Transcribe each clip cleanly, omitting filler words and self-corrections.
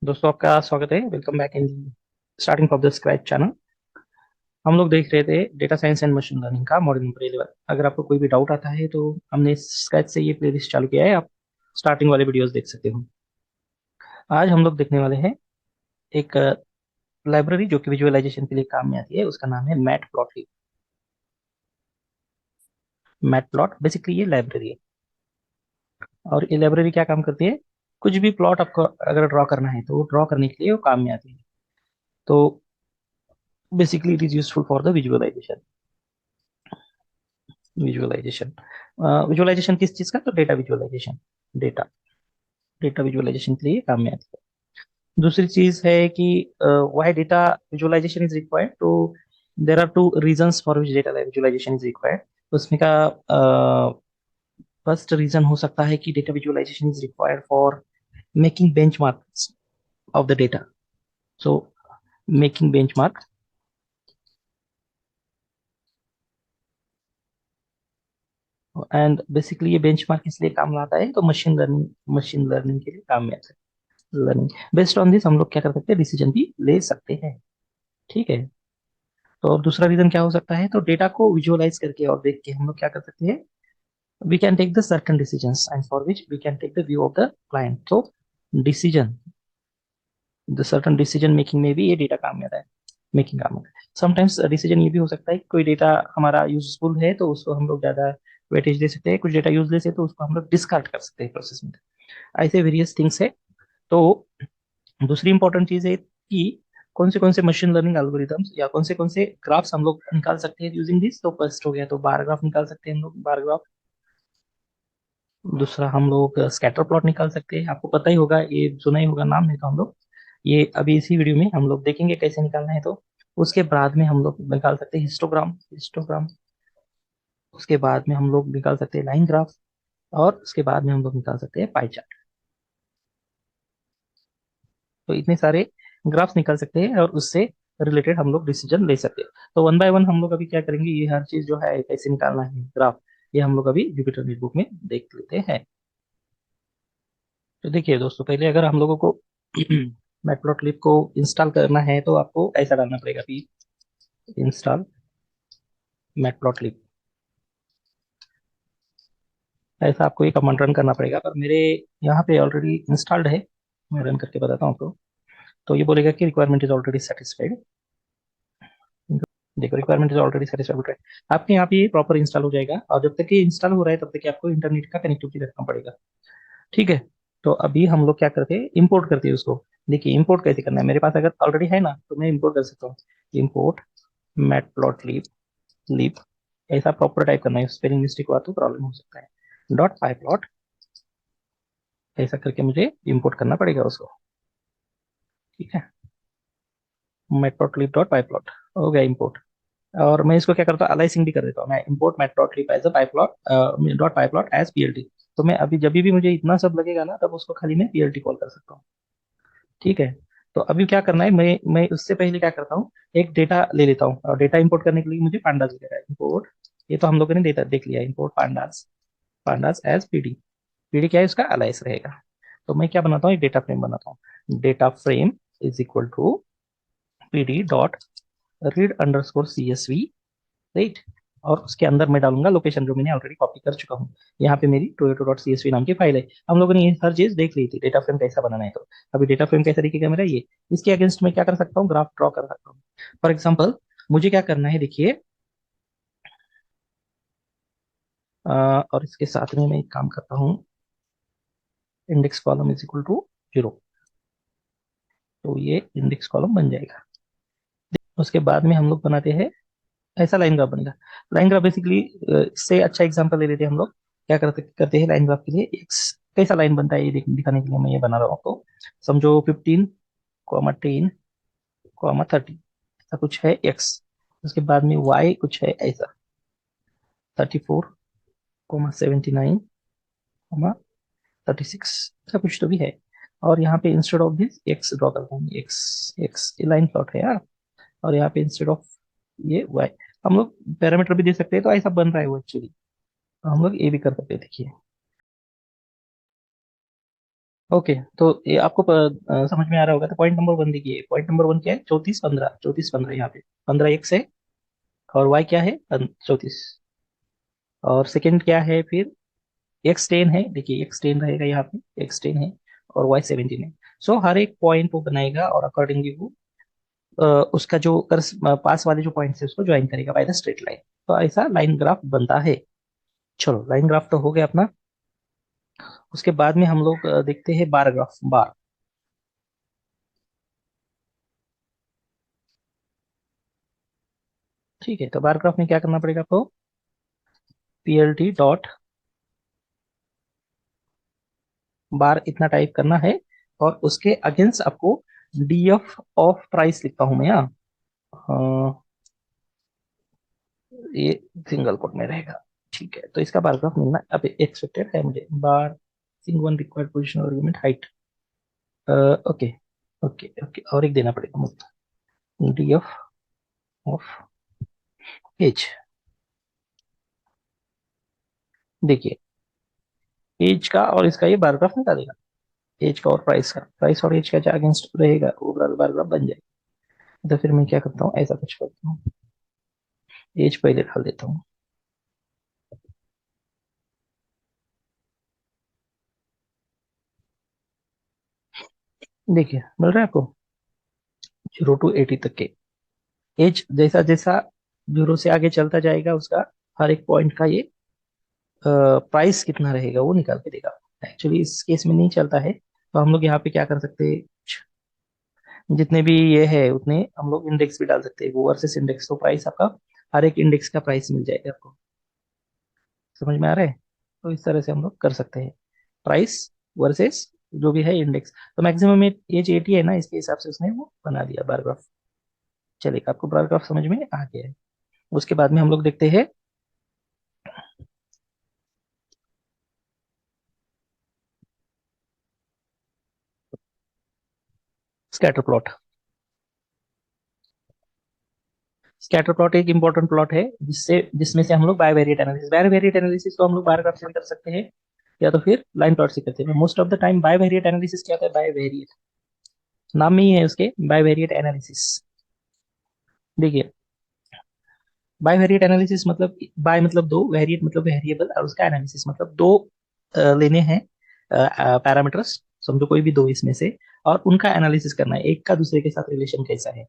दोस्तों आपका स्वागत है। Welcome back in starting from the scratch channel. हम लोग देख रहे थे data science and machine learning का मॉडर्न नंबर 11। अगर आपको कोई भी डाउट आता है तो हमने स्क्रैच से ये प्लेलिस्ट चालू किया है, आप स्टार्टिंग वाले वीडियोस देख सकते हो। आज हम लोग देखने वाले हैं एक लाइब्रेरी जो कि विजुअलाइजेशन के लिए काम में आती है, उसका नाम है matplotlib. Mat plot basically ये लाइब्रेरी है, और ये लाइब्रेरी क्या काम करती है? कुछ भी प्लॉट आपको अगर ड्रॉ करना है तो वो ड्रॉ करने के लिए वो काम में आती है। तो basically it is useful for the visualisation. Visualisation visualisation किस चीज का? तो data visualisation. Data data visualisation के लिए काम में आती है। दूसरी चीज है कि why data visualisation is required. तो there are two reasons for which data visualisation is required. उसमें का फर्स्ट रीजन हो सकता है कि data visualisation is required for making benchmarks of the data. So making benchmark and basically ये benchmark इसलिए काम में आता है तो मशीन लर्निंग के लिए काम में आता है। लर्निंग बेस्ड ऑन दिस हम लोग क्या कर सकते हैं? डिसीजन भी ले सकते हैं। ठीक है। तो और दूसरा रीजन क्या हो सकता है? तो डेटा को विजुअलाइज करके और देख के हम लोग क्या कर सकते हैं? We can take the certain decisions and for which we can take the view of the client. तो decision, the certain decision making में भी ये डेटा काम में आता है। मेकिंग काम में समटाइम्स डिसीजन ये भी हो सकता है कि कोई डेटा हमारा यूजफुल है तो उसको हम लोग ज्यादा वेटेज दे सकते हैं, कुछ डेटा यूजलेस है तो उसको हम लोग डिस्कार्ड कर सकते हैं प्रोसेस में। ऐसे वेरियस थिंग्स है। तो दूसरी इंपॉर्टेंट चीज है कि कौन से मशीन लर्निंग एल्गोरिदम्स या कौन से ग्राफ्स हम लोग निकाल सकते हैं यूजिंग दिस। तो फर्स्ट हो गया तो बार ग्राफ निकाल सकते हैं हम लोग, बार ग्राफ। दूसरा हम लोग स्कैटर प्लॉट निकाल सकते हैं, आपको पता ही होगा, ये सुना ही होगा नाम, नहीं तो हम लोग ये अभी इसी वीडियो में हम लोग देखेंगे कैसे निकालना है। तो उसके बाद में हम लोग निकाल सकते हैं हिस्टोग्राम। उसके बाद में हम लोग निकाल सकते हैं लाइन ग्राफ, और उसके बाद में हम लोग निकाल सकते हैं पाई चार्ट। तो इतने सारे ग्राफ्स निकाल सकते हैं और उससे रिलेटेड हम लोग डिसीजन ले सकते हैं। तो वन बाय वन हम लोग अभी क्या करेंगे, ये हर चीज जो है कैसे निकालना है ग्राफ, ये हम लोग अभी जुपिटर नोटबुक में देख लेते हैं। तो देखिए दोस्तों, पहले अगर हम लोगों को मैटप्लॉटलिब को इंस्टॉल करना है तो आपको ऐसा डालना पड़ेगा कि इंस्टॉल मैटप्लॉटलिब। ऐसा आपको एक कमांड रन करना पड़ेगा, पर मेरे यहाँ पे ऑलरेडी इंस्टॉल्ड है। मैं रन करके बताता हूँ आपको। तो ये बोलेगा कि रिक्वायरमेंट इज ऑलरेडी सेटिस्फाइड। देखो, रिक्वायरमेंट इज ऑलरेडी सेटिस्फाइड। आपके यहाँ पे ये प्रॉपर इंस्टॉल हो जाएगा, और जब तक ये इंस्टॉल हो रहा है तब तक आपको इंटरनेट का कनेक्टिविटी रखना पड़ेगा। ठीक है। तो अभी हम लोग क्या करते हैं, इंपोर्ट करते हैं उसको। देखिए इंपोर्ट कैसे करना है, मेरे पास अगर ऑलरेडी है ना तो मैं इंपोर्ट कर सकता हूँ। इंपोर्ट मैटप्लॉटलिब लिब, ऐसा प्रॉपर टाइप करना है, स्पेलिंग मिस्टेक हुआ तो प्रॉब्लम हो सकता है। डॉट पाईप्लॉट, ऐसा करके मुझे इंपोर्ट करना पड़ेगा उसको। ठीक है। मैटप्लॉटलिब डॉट पाईप्लॉट हो गया इंपोर्ट। और मैं इसको क्या करता हूँ, अलाइसिंग भी कर देता हूँ। मैं import matplotlib as a pyplot dot pyplot as PLT. तो मैं अभी जब भी मुझे इतना सब लगेगा ना तब उसको खाली मैं पीएलटी कॉल कर सकता हूँ। ठीक है। तो अभी क्या करना है, मैं उससे पहले क्या करता हूँ, एक डेटा ले लेता हूँ, और डेटा इंपोर्ट करने के लिए मुझे पांडास वगैरह है इंपोर्ट। ये तो हम लोगों ने डेटा देख लिया, import pandas. Pandas as PD. PD क्या है, उसका अलाइस रहेगा। तो मैं क्या बनाता हूँ, एक डेटा फ्रेम बनाता हूँ। Data frame is equal to PD dot read underscore CSV, right. और उसके अंदर मैं डालूंगा लोकेशन जो मैंने ऑलरेडी कॉपी कर चुका हूँ। यहाँ पे मेरी टोयोटो डॉट सीएसवी नाम की फाइल है। हम लोगों ने ये हर चीज देख ली थी, डेटा फ्रेम कैसा बनाना है। तो अभी डेटा फ्रेम कैसा दिखेगा मेरा ये, इसके अगेंस्ट में क्या कर सकता हूँ, ग्राफ ड्रॉ कर सकता हूँ। फॉर एग्जाम्पल मुझे क्या करना है, देखिए और इसके साथ में मैं एक काम करता हूँ, index column is equal to 0। तो ये इंडेक्स कॉलम बन जाएगा। उसके बाद में हम लोग बनाते हैं, ऐसा लाइन ग्राफ बनेगा। लाइन ग्राफ बेसिकली इससे अच्छा एग्जांपल ले लेते हैं हम लोग। क्या करते हैं लाइन ग्राफ के लिए, एक कैसा लाइन बनता है ये दिखाने के लिए मैं ये बना रहा हूँ आपको। समझो 15, 10, 30 ऐसा कुछ है एक्स। उसके बाद में वाई कुछ है ऐसा, 34, 79, 36 ऐसा कुछ तो भी है। और यहाँ पे instead of this x draw करता हूँ, एक्स एक्स लाइन प्लॉट है यार। और यहाँ पे इंस्टेड ऑफ ये वाई, हम लोग पैरामीटर भी दे सकते हैं, तो ऐसा बन रहा है वो एक्चुअली। तो हम लोग ये भी कर सकते हैं, देखिए। ओके, तो ये आपको समझ में आ रहा होगा। तो पॉइंट नंबर वन देखिए, पॉइंट नंबर वन क्या है, 34 15, 34 15 यहाँ पे 15 x है, और y क्या है, 34। और सेकंड क्या है फिर, x10 है, देखिए x10 रहेगा यहाँ पे, x10 है, और y17 है। सो हर एक पॉइंट वो बनाएगा और अकॉर्डिंगली वो अ, उसका जो पास वाले जो पॉइंट्स है उसको ज्वाइन करेगा बाय द स्ट्रेट लाइन। तो ऐसा लाइन ग्राफ बनता है। चलो, लाइन ग्राफ तो हो गया अपना। उसके बाद में हम लोग देखते हैं बार ग्राफ, बार। ठीक है, तो बार ग्राफ में क्या करना पड़ेगा आपको, पीएलटी डॉट बार इतना टाइप करना है, और उसके अगेंस्ट आपको डीएफ ऑफ प्राइस लिखता हूं मैं यहाँ। अ, ये सिंगल कोट में रहेगा। ठीक है, तो इसका बार ग्राफ मिलना अब एक्सपेक्टेड है मुझे। Bar missing one required position argument height. Okay, okay, okay, और एक देना पड़ेगा मुझे, डीएफ ऑफ एज। देखिए, एज का और इसका ये बार ग्राफ निकालेगा, एज का और प्राइस का, प्राइस और एज का जो अगेंस्ट रहेगा वो बार ग्राफ बन जाएगा। तो फिर मैं क्या करता हूँ, ऐसा कुछ करता हूँ, एज पहले डाल देता हूँ। देखिए, मिल रहा है आपको 0 to 80 तक के एज। जैसा जैसा 0 से आगे चलता जाएगा उसका हर एक पॉइंट का ये प्राइस कितना रहेगा वो निकाल के देगा। एक्चुअली इस केस में नहीं चलता है, तो हम लोग यहाँ पे क्या कर सकते हैं, जितने भी ये है उतने हम लोग इंडेक्स भी डाल सकते हैं, वो वर्सेस इंडेक्स, तो प्राइस आपका हर एक इंडेक्स का प्राइस मिल जाएगा आपको। समझ में आ रहा है? तो इस तरह से हम लोग कर सकते हैं, प्राइस वर्सेस जो भी है इंडेक्स। तो मैक्सिमम एज 80 है ना, इसके हिसाब से उसने वो बना दिया बार ग्राफ। चलिए, आपको बार ग्राफ समझ में आ गया है। उसके बाद में हम लोग देखते हैं स्कैटर प्लॉट। स्कैटर प्लॉट एक इंपॉर्टेंट प्लॉट है, जिसमें से हम लोग बायवेरिएट एनालिसिस तो हम लोग बार ग्राफ से कर सकते हैं, या तो फिर लाइन प्लॉट से करते हैं। Most of the time bivariate analysis क्या होता है, बायवेरिएट नाम में ही है उसके, बायवेरिएट एनालिसिस। देखिए, बायवेरिएट एनालिसिस मतलब, बाय मतलब दो, वेरिएट मतलब वेरिएबल, और उसका एनालिसिस मतलब दो लेने हैं पैरामीटर्स, समझो कोई भी दो इसमें से, और उनका एनालिसिस करना है, एक का दूसरे के साथ रिलेशन कैसा है,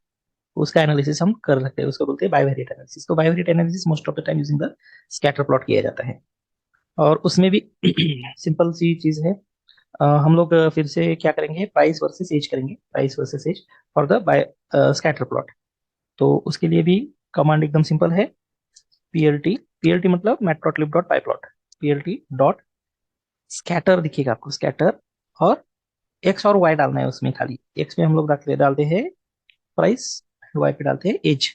उसका एनालिसिस हम कर सकते हैं, उसको बोलते हैं बायवेरिएट एनालिसिस। तो bivariate analysis most of the time using the scatter plot किया जाता है। और उसमें भी सिंपल सी चीज है। हम लोग फिर से क्या करेंगे, प्राइस वर्सेस एज करेंगे, price versus age for the by scatter plot. तो उसके लिए भी कमांड एकदम सिंपल है, पीएलटी, पीएलटी मतलब matplotlib dot pyplot, PLT dot scatter दिखेगा आपको, स्कैटर, और एक्स और वाई डालना है उसमें खाली। एक्स में हम लोग डालते हैं प्राइस, वाई पे डालते हैं एज।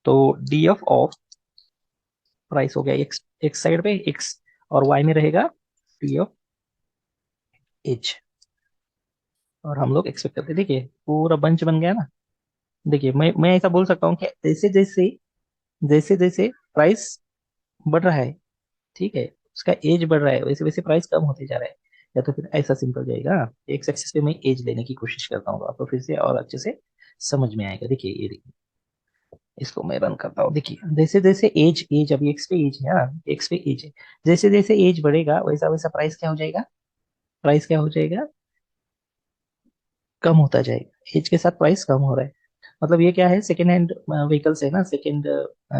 तो डीएफ ऑफ प्राइस हो गया एक्स, एक्स साइड पे एक्स, और वाई में रहेगा डीएफ एज। और हम लोग एक्सपेक्ट करते हैं, देखिए पूरा बंच बन गया ना। देखिए, मैं ऐसा बोल सकता हूँ कि जैसे जैसे जैसे जैसे प्राइस बढ़ रहा है, ठीक है, उसका एज बढ़ रहा है, वैसे वैसे प्राइस कम होते जा रहा है। या तो फिर ऐसा सिंपल जाएगा, एक्स एक्सिस पे मैं एज लेने की कोशिश करता हूँ, आपको फिर से और अच्छे से समझ में आएगा। देखिए, ये देखिए, इसको मैं रन करता हूँ। देखिए, जैसे जैसे एज एज अभी एक्स पे एज है ना, एक्स पे एज है, जैसे जैसे एज बढ़ेगा वैसा वैसा प्राइस क्या हो जाएगा, प्राइस क्या हो जाएगा, कम होता जाएगा। एज के साथ प्राइस कम हो रहा है। मतलब ये क्या है, सेकेंड हैंड व्हीकल्स है ना, सेकेंड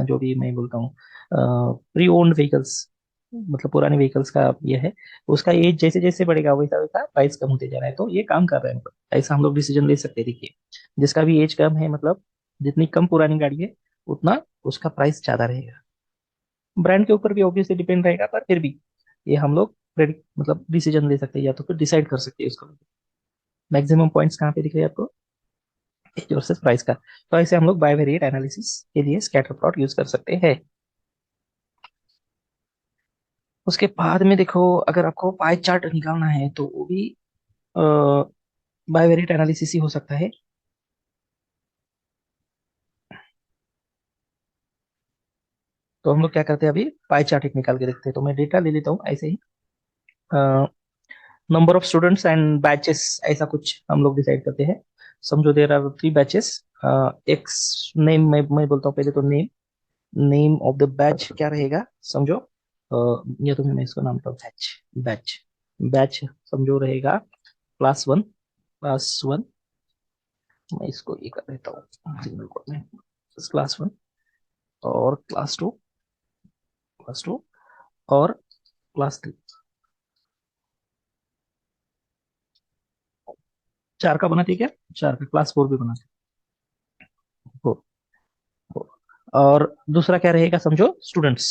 जो भी मैं बोलता हूँ, प्री ओन्ड व्हीकल्स, मतलब पुराने व्हीकल्स का ये है, उसका एज जैसे जैसे बढ़ेगा वैसा वैसा प्राइस कम होते जा रहा है। तो ये काम कर रहा है, मतलब ऐसा हम लोग डिसीजन ले सकते हैं। देखिए, जिसका भी एज कम है, मतलब जितनी कम पुरानी गाड़ी है उतना उसका प्राइस ज्यादा रहेगा। ब्रांड के ऊपर भी ऑब्वियसली डिपेंड रहेगा, पर फिर भी ये हम लोग प्रेडिक्ट मतलब डिसीजन ले सकते हैं, या तो फिर डिसाइड कर सकते हैं उसको। मैक्सिमम पॉइंट्स कहाँ पे दिख रहे हैं आपको, एज वर्सेस प्राइस का। तो ऐसे हम लोग बायवेरिएट एनालिसिस के लिए स्कैटर प्लॉट यूज कर सकते हैं। उसके बाद में देखो, अगर आपको पाई चार्ट निकालना है तो वो भी बायवेरिएट एनालिसिस ही हो सकता है। तो हम लोग क्या करते हैं, अभी पाई चार्ट एक निकाल के देखते हैं। तो मैं डेटा ले लेता हूँ ऐसे ही, number of students and batches, ऐसा कुछ हम लोग डिसाइड करते हैं। समझो there are 3 batches. X name, मैं बोलता हूँ पहले तो name, name of the batch क्या रहेगा समझो। या तो मैं इसको नाम दूँ बैच, बैच, बैच समझो रहेगा क्लास 1, क्लास 1। मैं इसको ये कर देता हूँ सिंगल कोड में, क्लास 1 और क्लास 2, क्लास 2 और क्लास 3। 4 का बनाते हैं क्या? 4 का क्लास 4 भी बनाते हैं। और दूसरा क्या रहेगा समझो, स्टूडेंट्स।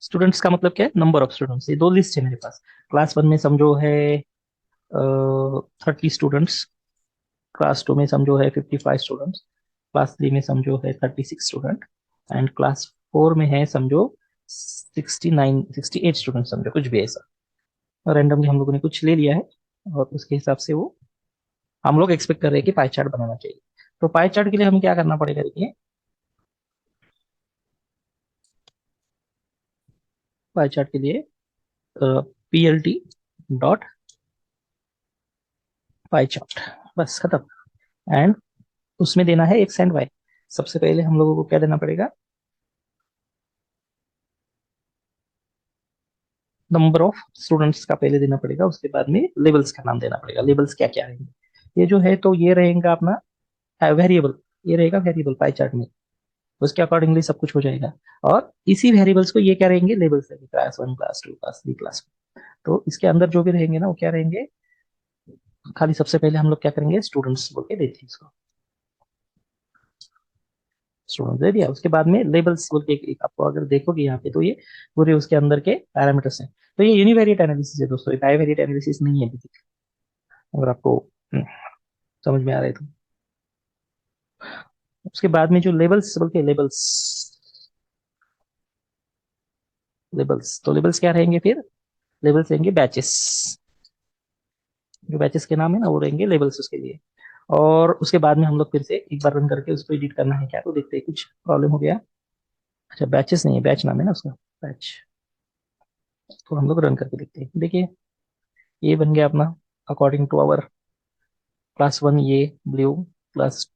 स्टूडेंट्स का मतलब क्या है? Number of students. ये 2 लिस्ट है मेरे पास। क्लास 1 में समझो है 30 स्टूडेंट्स, क्लास 2 में समझो है 55 स्टूडेंट्स, क्लास 3 में समझो है 36 स्टूडेंट, एंड क्लास 4 में है समझो 68 स्टूडेंट, समझो कुछ भी ऐसा। रैंडमली हम लोगों ने कुछ ले लिया है और उसके हिसाब से वो हम लोग एक्सपेक्ट कर रहे हैं कि पाई चार्ट बनाना चाहिए। तो पाई चार्ट के लिए हमें क्या करना पड़ेगा, देखिए पाई चार्ट के लिए PLT डॉट पाई चार्ट, बस खत्म। एंड उसमें देना है एक्स एंड वाई। सबसे पहले हम लोगों को क्या देना पड़ेगा, नंबर ऑफ स्टूडेंट्स का पहले देना पड़ेगा, उसके बाद में लेवल्स का नाम देना पड़ेगा। लेवल्स क्या क्या रहेंगे ये जो है, तो ये रहेगा अपना वेरिएबल, ये रहेगा वेरिएबल पाई चार्ट में। उसके अकॉर्डिंगली सब कुछ हो जाएगा। और इसी वेरिएबल्स को ये क्या रहेंगे, लेवल्स रहेंगे, क्लास 1, क्लास 2, क्लास 3, क्लास। तो इसके अंदर जो भी रहेंगे ना वो क्या रहेंगे, खाली सबसे पहले हम लोग क्या करेंगे, स्टूडेंट्स बोल के देते हैं इसको, स्टूडेंट दे दिया। उसके बाद में लेबल्स बोल के आपको अगर देखोगे यहाँ पे, तो ये पूरे उसके अंदर के पैरामीटर्स हैं। तो ये यूनिवेरिएट एनालिसिस है दोस्तों, ये बाइवेरिएट एनालिसिस नहीं है बेसिकली, अगर आपको समझ में आ रहा है तो। उसके बाद में जो लेबल्स बोलते हैं, लेबल्स, लेबल्स तो लेबल्स क्या रहेंगे फिर, लेबल्स रहेंगे बैचेस। जो बैचेस के नाम है ना वो रहेंगे लेबल्स उसके लिए। और उसके बाद में हम लोग फिर से एक बार रन करके उसको एडिट करना है क्या, तो देखते हैं कुछ प्रॉब्लम हो गया। अच्छा बैचेस नहीं है, बैच नाम है ना उसका, बैच। तो हम लोग रन करके देखते हैं। देखिए ये बन गया अपना अकॉर्डिंग टू आवर क्लास 1, ये ब्लू, क्लास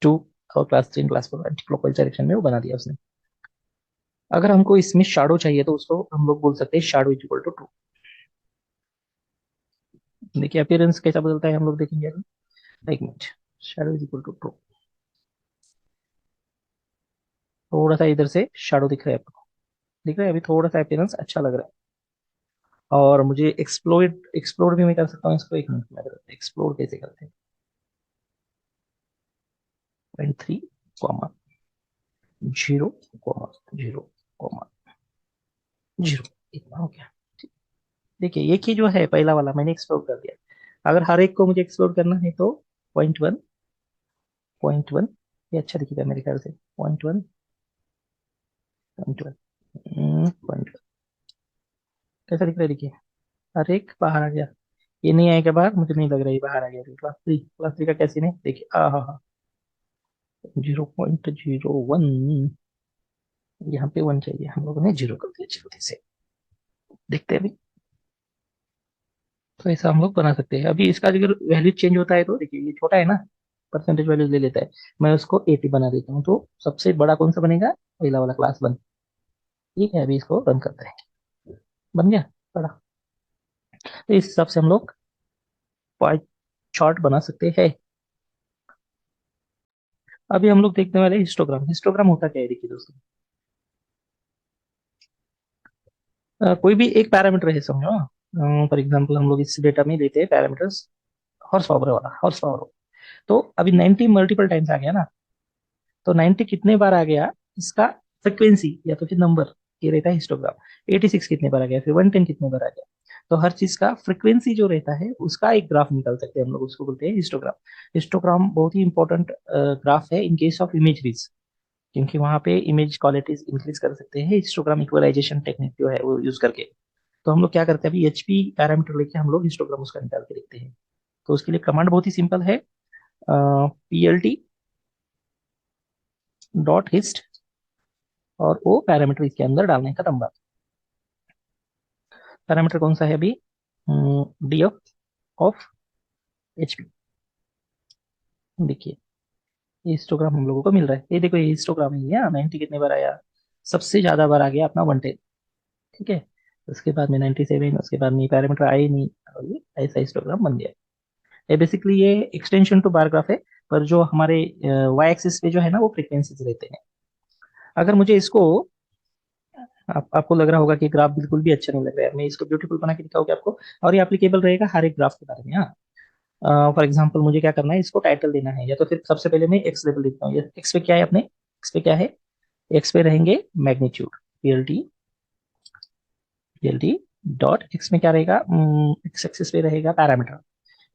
2 और class 3, class 4 anti clockwise direction में वो बना दिया उसने। अगर हमको इसमें शाडो चाहिए तो उसको हम लोग बोल सकते हैं shadow is equal to true. देखिए अपीयरेंस कैसा बदलता है हम लोग देखेंगे अभी। एक minute, shadow is equal to true. थोड़ा सा इधर से शाडो दिख रहा है आपको, दिख रहा है अभी थोड़ा सा अपीयरेंस अच्छा लग रहा है। और मुझे एक्सप्लोर, एक्सप्लोर भी मैं कर सकता हूँ इसको। एक मिनट में एक्सप्लोर कैसे करते हैं, 0.3, 0, 0, 0, इतना हो गया। देखिए एक ही जो है पहला वाला मैंने एक्सप्लोर कर दिया। अगर हर एक को मुझे एक्सप्लोर करना है तो 0.1, 0.1, ये अच्छा दिखेगा मेरे ख्याल से। 0.1, 0.1, 0.1 कैसा दिख रहा है देखिए। हर एक बाहर आ गया, ये नहीं आएगा बाहर, मुझे नहीं लग रहा है ये बाहर आ गया। क्लास 3, क्लास 3 का कैसे नहीं, देखिए हाँ हाँ, 0.01, यहाँ पे 1 चाहिए, हम लोगों ने 0 कर दिया जल्दी से। देखते हैं अभी। तो ऐसा हम लोग बना सकते हैं। अभी इसका अगर वैल्यू चेंज होता है तो देखिए ये छोटा है ना, परसेंटेज वैल्यू ले लेता है। मैं उसको 80 बना देता हूँ, तो सबसे बड़ा कौन सा बनेगा, पहला वाला क्लास 1। ठीक है अभी इसको रन करते हैं, बन गया बड़ा। तो इस हिसाब से हम लोग पाई चार्ट बना सकते हैं। अभी हम लोग देखने वाले हिस्टोग्राम। हिस्टोग्राम होता क्या है देखिए दोस्तों, कोई भी एक पैरामीटर है समझो। फॉर एग्जांपल हम लोग इस डेटा में लेते हैं पैरामीटर्स, हॉर्स पावर वाला, हॉर्स पावर। तो अभी 90 मल्टीपल टाइम्स आ गया ना, तो 90 कितने बार आ गया, इसका फ्रिक्वेंसी या तो फिर नंबर, ये रहता है हिस्टोग्राम। 86 कितने बार आ गया, फिर 110 कितने बार आ गया। तो हर चीज का फ्रिक्वेंसी जो रहता है उसका एक ग्राफ निकाल सकते हैं हम लोग, उसको बोलते हैं हिस्टोग्राम। हिस्टोग्राम बहुत ही इंपॉर्टेंट ग्राफ है इन केस ऑफ इमेजरीज, क्योंकि वहां पे इमेज क्वालिटीज इंक्रीज कर सकते हैं हिस्टोग्राम इक्वलाइजेशन टेक्निक जो है वो यूज करके। तो हम लोग क्या करते हैं, अभी एचपी पैरामीटर लेके हम लोग हिस्टोग्राम उसका निकाल के देखते हैं। तो उसके लिए कमांड बहुत ही सिंपल है, PLT डॉट हिस्ट, और वो पैरामीटर इसके अंदर डालने का, खत्म बात। पैरामीटर कौन सा है अभी? D of H P. देखिए ये हिस्टोग्राम हम लोगों को मिल रहा है, ये देखो ये हिस्टोग्राम है, ये 90 कितने बार आया, सबसे ज्यादा बार आ गया अपना 110। ठीक है, उसके बाद में 97, उसके बाद में पैरामीटर आए ही नहीं, और ये ऐसा हिस्टोग्राम बन गया। ये बेसिकली ये एक्सटेंशन टू बार ग्राफ है, पर जो हमारे वाई एक्सिस पे जो है ना वो फ्रीक्वेंसीज रहते हैं। अगर मुझे इसको, आपको लग रहा होगा कि ग्राफ बिल्कुल भी अच्छा नहीं लग रहा है, मैं इसको ब्यूटीफुल बना के दिखाऊंगा आपको, और ये एप्लीकेबल रहेगा हर एक ग्राफ के बारे में। हाँ, फॉर एग्जाम्पल मुझे क्या करना है, इसको टाइटल देना है, या तो फिर सबसे पहले मैं एक्स लेवल लिखता हूँ। एक्स पे क्या है अपने, एक्स पे क्या है, एक्स पे रहेंगे magnitude, PLT, PLT dot x में क्या रहेगा, एक्स एक्सिस पे रहेगा पैरामीटर,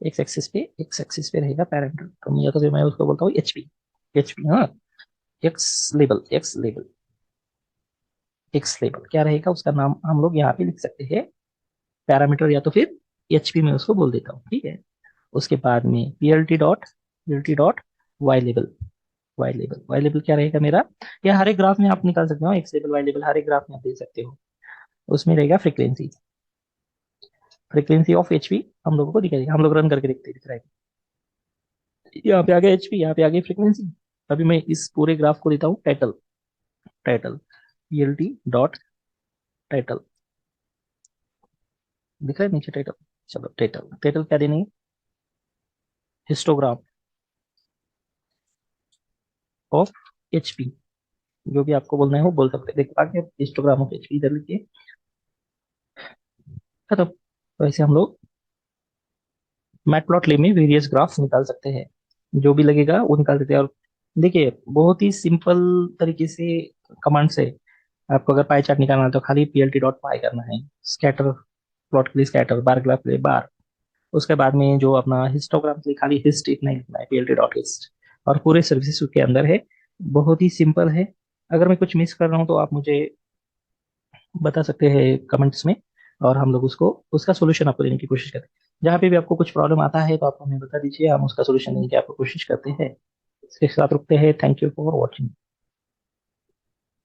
एक्स एक्सिस पे रहेगा पैरामीटर, तो या तो फिर मैं उसको बोलता हूँ एचपी, एचपी हाँ, x level, x level, x level क्या रहेगा उसका नाम हम लोग यहाँ पे लिख सकते हैं पैरामीटर, या तो फिर एचपी में उसको बोल देता हूँ। ठीक है, उसके बाद में PLT dot Y level, Y level, Y level क्या रहेगा मेरा, या हर एक ग्राफ में आप निकाल सकते हो, एक्स लेवल वाई लेवल हर एक ग्राफ में आप दे सकते हो। उसमें रहेगा फ्रीक्वेंसी, फ्रीक्वेंसी ऑफ एचपी हम लोगों को दिखाएगा, हम लोग रन करके देखते दिख रहा है, यहाँ पे आ गया एचपी, यहाँ पे आ गई फ्रीक्वेंसी। अभी मैं इस पूरे ग्राफ को देता हूँ title, title PLT dot title, दिख रहा है नीचे टाइटल। चलो टाइटल, टाइटल क्या देने, हिस्टोग्राम ऑफ एचपी, जो भी आपको बोलना है वो बोल सकते हैं। देखो आगे हिस्टोग्राम ऑफ एचपी इधर लिखिए, खत्म। तो ऐसे हम लोग मैटप्लॉटली में वेरियस ग्राफ्स निकाल सकते हैं, जो भी लगेगा वो निकाल सकते हैं। और देखिए बहुत ही सिंपल तरीके से कमांड से आपको अगर पाई चार्ट निकालना है तो खाली पीएलटी डॉट पाई करना है, स्कैटर प्लॉट के लिए स्कैटर, बार ग्राफ के लिए बार, उसके बाद में जो अपना हिस्टोग्राम के लिए खाली हिस्ट इतना ही लिखना है, पीएलटी डॉट हिस्ट, और पूरे सर्विसेज उसके अंदर है। बहुत ही सिंपल है, अगर मैं कुछ मिस कर रहा हूँ तो आप मुझे बता सकते हैं कमेंट्स में, और हम लोग उसको, उसका सोल्यूशन आपको देने की कोशिश करते हैं। जहाँ पे भी आपको कुछ प्रॉब्लम आता है तो आप हमें बता दीजिए, हम उसका सोल्यूशन देने की आपको कोशिश करते हैं। इसके साथ रुकते हैं, थैंक यू फॉर वॉचिंग।